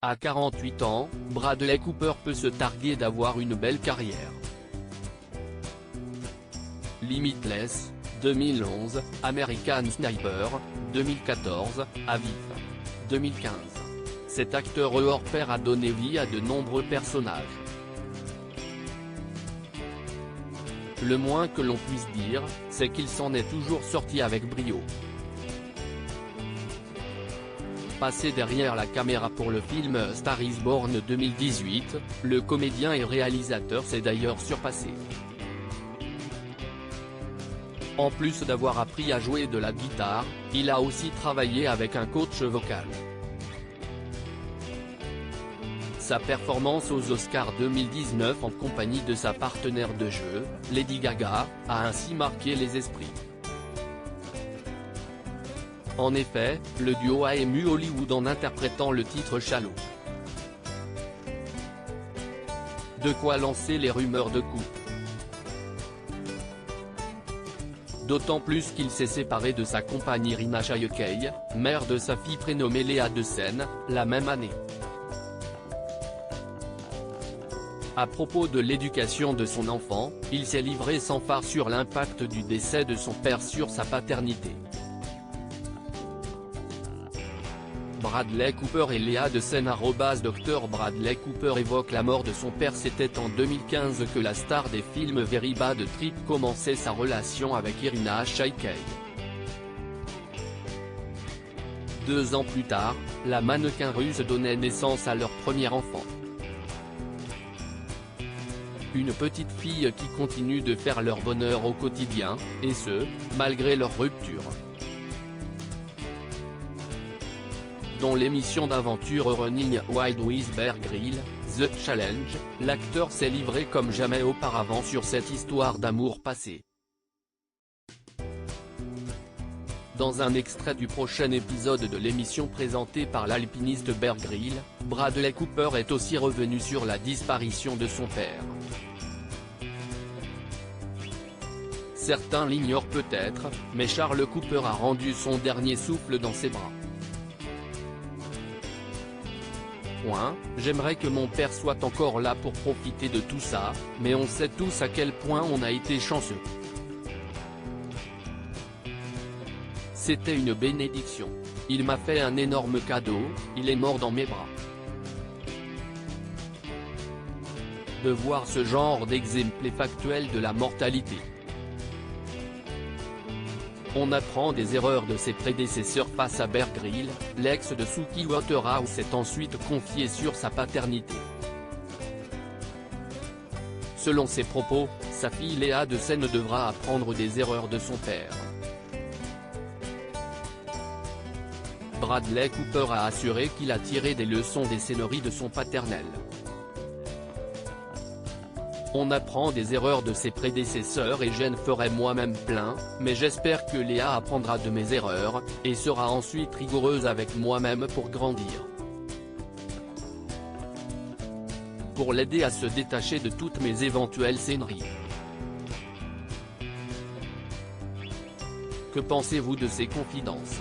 À 48 ans, Bradley Cooper peut se targuer d'avoir une belle carrière. Limitless, 2011, American Sniper, 2014, Aviv, 2015. Cet acteur hors pair a donné vie à de nombreux personnages. Le moins que l'on puisse dire, c'est qu'il s'en est toujours sorti avec brio. Passé derrière la caméra pour le film Star is Born 2018, le comédien et réalisateur s'est d'ailleurs surpassé. En plus d'avoir appris à jouer de la guitare, il a aussi travaillé avec un coach vocal. Sa performance aux Oscars 2019 en compagnie de sa partenaire de jeu, Lady Gaga, a ainsi marqué les esprits. En effet, le duo a ému Hollywood en interprétant le titre Shallow. De quoi lancer les rumeurs de couple. D'autant plus qu'il s'est séparé de sa compagne Irina Shayk, mère de sa fille prénommée Léa de Sen, la même année. À propos de l'éducation de son enfant, il s'est livré sans phare sur l'impact du décès de son père sur sa paternité. Bradley Cooper et Léa de Sen @Dr Bradley Cooper évoque la mort de son père. C'était en 2015 que la star des films Very Bad Trip commençait sa relation avec Irina Shayk. 2 ans plus tard, la mannequin russe donnait naissance à leur premier enfant. Une petite fille qui continue de faire leur bonheur au quotidien, et ce, malgré leur rupture. Dans l'émission d'aventure Running Wild with Bear Grylls, The Challenge, l'acteur s'est livré comme jamais auparavant sur cette histoire d'amour passé. Dans un extrait du prochain épisode de l'émission présentée par l'alpiniste Bear Grylls, Bradley Cooper est aussi revenu sur la disparition de son père. Certains l'ignorent peut-être, mais Charles Cooper a rendu son dernier souffle dans ses bras. J'aimerais que mon père soit encore là pour profiter de tout ça, mais on sait tous à quel point on a été chanceux. C'était une bénédiction. Il m'a fait un énorme cadeau, il est mort dans mes bras. De voir ce genre d'exemple factuel de la mortalité. On apprend des erreurs de ses prédécesseurs face à Bear Grylls, l'ex de Suki Waterhouse s'est ensuite confié sur sa paternité. Selon ses propos, sa fille Léa de Sen devra apprendre des erreurs de son père. Bradley Cooper a assuré qu'il a tiré des leçons des scéneries de son paternel. On apprend des erreurs de ses prédécesseurs et j'en ferai moi-même plein, mais j'espère que Léa apprendra de mes erreurs, et sera ensuite rigoureuse avec moi-même pour grandir. Pour l'aider à se détacher de toutes mes éventuelles scéneries. Que pensez-vous de ces confidences ?